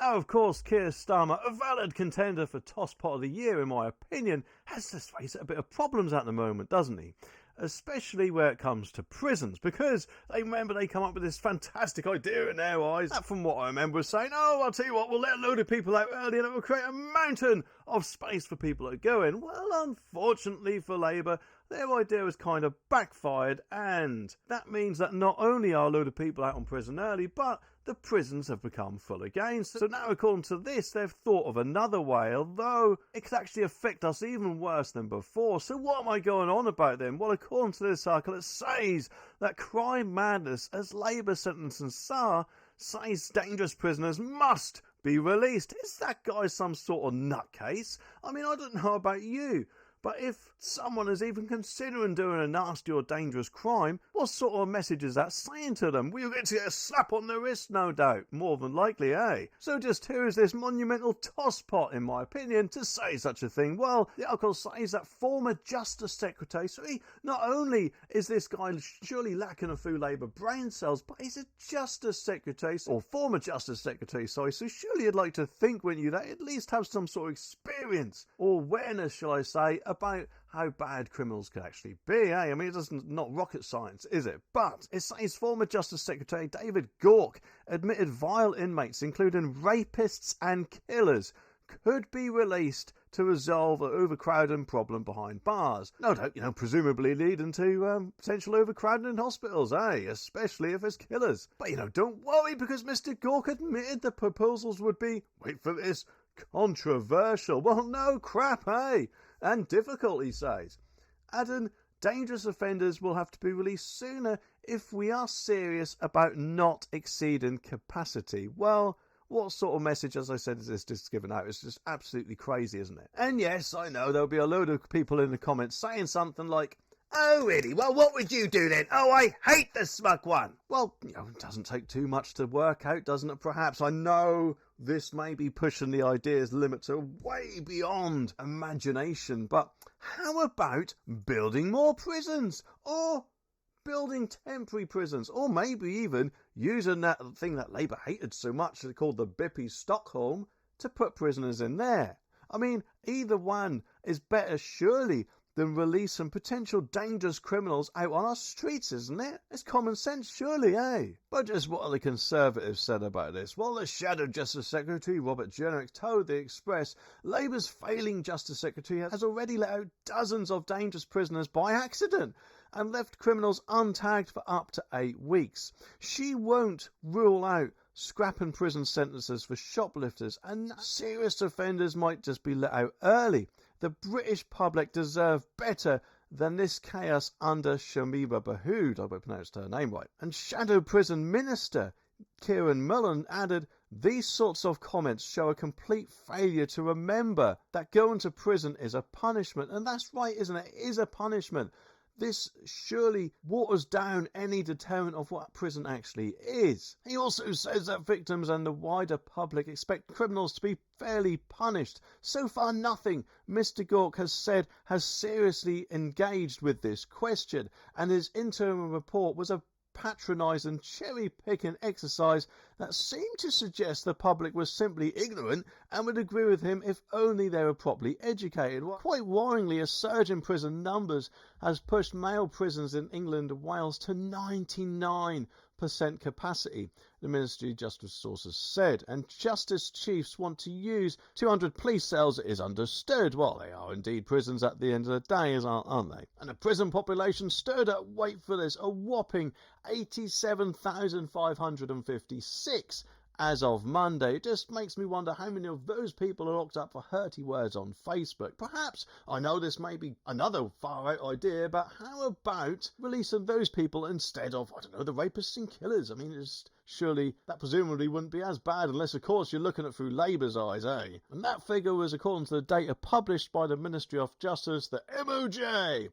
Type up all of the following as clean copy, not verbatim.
Now, of course, Keir Starmer, a valid contender for Tosspot of the Year in my opinion, has, let's face it, a bit of problems at the moment, doesn't he? Especially where it comes to prisons, because they come up with this fantastic idea in their eyes that, from what I remember, was saying, oh, I'll tell you what, we'll let a load of people out early and it will create a mountain of space for people to go in. Well, unfortunately for Labour, their idea has kind of backfired, and that means that not only are a load of people out on prison early, but the prisons have become full again. So now, according to this, they've thought of another way, although it could actually affect us even worse than before. So what am I going on about then? Well, according to this article, it says that crime madness, as Labour sentencing SAR, says dangerous prisoners must be released. Is that guy some sort of nutcase? I mean, I don't know about you, but if someone is even considering doing a nasty or dangerous crime, what sort of message is that saying to them? Well, you're going to get a slap on the wrist, no doubt. More than likely, eh? So just who is this monumental tosspot, in my opinion, to say such a thing? Well, the article says that former Justice Secretary, so not only is this guy surely lacking a few Labour brain cells, but he's a Justice Secretary, or former Justice Secretary, sorry, so surely you'd like to think, wouldn't you, that at least have some sort of experience, or awareness, shall I say, about how bad criminals could actually be, eh? I mean, it's not rocket science, is it? But it says former Justice Secretary David Gauke admitted vile inmates, including rapists and killers, could be released to resolve an overcrowding problem behind bars. No doubt, presumably leading to potential overcrowding in hospitals, eh? Especially if it's killers. But, don't worry, because Mr. Gauke admitted the proposals would be, wait for this, controversial. Well, no crap, eh? And difficult, he says. Adding, dangerous offenders will have to be released sooner if we are serious about not exceeding capacity. Well, what sort of message, as I said, is this just given out? It's just absolutely crazy, isn't it? And yes, I know there'll be a load of people in the comments saying something like, oh, really? Well, what would you do then? Oh, I hate the Smug one. Well, it doesn't take too much to work out, doesn't it? Perhaps. I know this may be pushing the idea's limit to way beyond imagination, but how about building more prisons? Or building temporary prisons? Or maybe even using that thing that Labour hated so much, called the BEEEEEER Stockholm, to put prisoners in there. I mean, either one is better, surely, than releasing potential dangerous criminals out on our streets, isn't it? It's common sense, surely, eh? But just what have the Conservatives said about this? Well, the Shadow Justice Secretary, Robert Jenrick, told The Express Labour's failing Justice Secretary has already let out dozens of dangerous prisoners by accident and left criminals untagged for up to 8 weeks. She won't rule out scrapping prison sentences for shoplifters, and serious offenders might just be let out early. The British public deserve better than this chaos under Shamima Bahoud, I hope I pronounced her name right. And Shadow Prison Minister Kieran Mullen added, these sorts of comments show a complete failure to remember that going to prison is a punishment. And that's right, isn't it? It is a punishment. This surely waters down any deterrent of what prison actually is. He also says that victims and the wider public expect criminals to be fairly punished. So far, nothing Mr. Gauke has said has seriously engaged with this question, and his interim report was a patronising, cherry-picking exercise that seemed to suggest the public was simply ignorant and would agree with him if only they were properly educated. Well, quite worryingly, a surge in prison numbers has pushed male prisons in England and Wales to 99% capacity, the Ministry of Justice sources said, and Justice Chiefs want to use 200 police cells, it is understood. Well, they are indeed prisons at the end of the day, aren't they? And the prison population stood at, wait for this, a whopping 87,556 as of Monday. It just makes me wonder how many of those people are locked up for hurty words on Facebook. Perhaps, I know this may be another far-out idea, but how about releasing those people instead of, I don't know, the rapists and killers? I mean, surely that presumably wouldn't be as bad unless, of course, you're looking at it through Labour's eyes, eh? And that figure was according to the data published by the Ministry of Justice, the MOJ.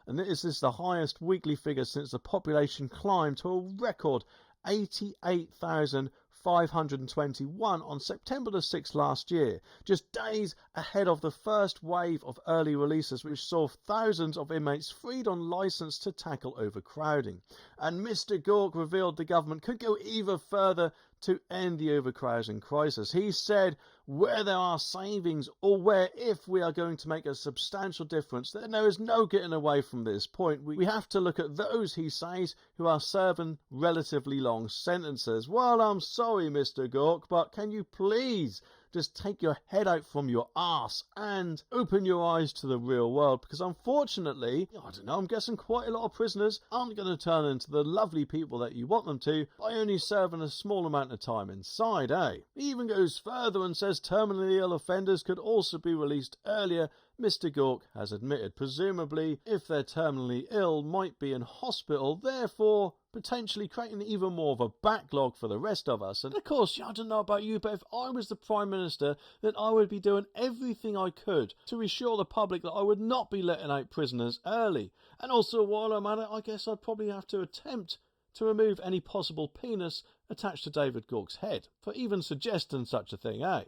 And is this the highest weekly figure since the population climbed to a record 88,500 521 on September the 6th last year, just days ahead of the first wave of early releases which saw thousands of inmates freed on licence to tackle overcrowding. And Mr. Gork revealed the government could go even further to end the overcrowding crisis. He said, where there are savings, or where if we are going to make a substantial difference, then there is no getting away from this point. We have to look at those, he says, who are serving relatively long sentences. Well, I'm sorry, Mr. Gork, but can you please just take your head out from your arse and open your eyes to the real world? Because unfortunately, I don't know, I'm guessing quite a lot of prisoners aren't going to turn into the lovely people that you want them to by only serving a small amount of time inside, eh? He even goes further and says terminally ill offenders could also be released earlier. Mr. Gork has admitted, presumably, if they're terminally ill, might be in hospital, therefore potentially creating even more of a backlog for the rest of us. And of course, I don't know about you, but if I was the Prime Minister, then I would be doing everything I could to assure the public that I would not be letting out prisoners early. And also, while I'm at it, I guess I'd probably have to attempt to remove any possible penis attached to David Gork's head for even suggesting such a thing, eh?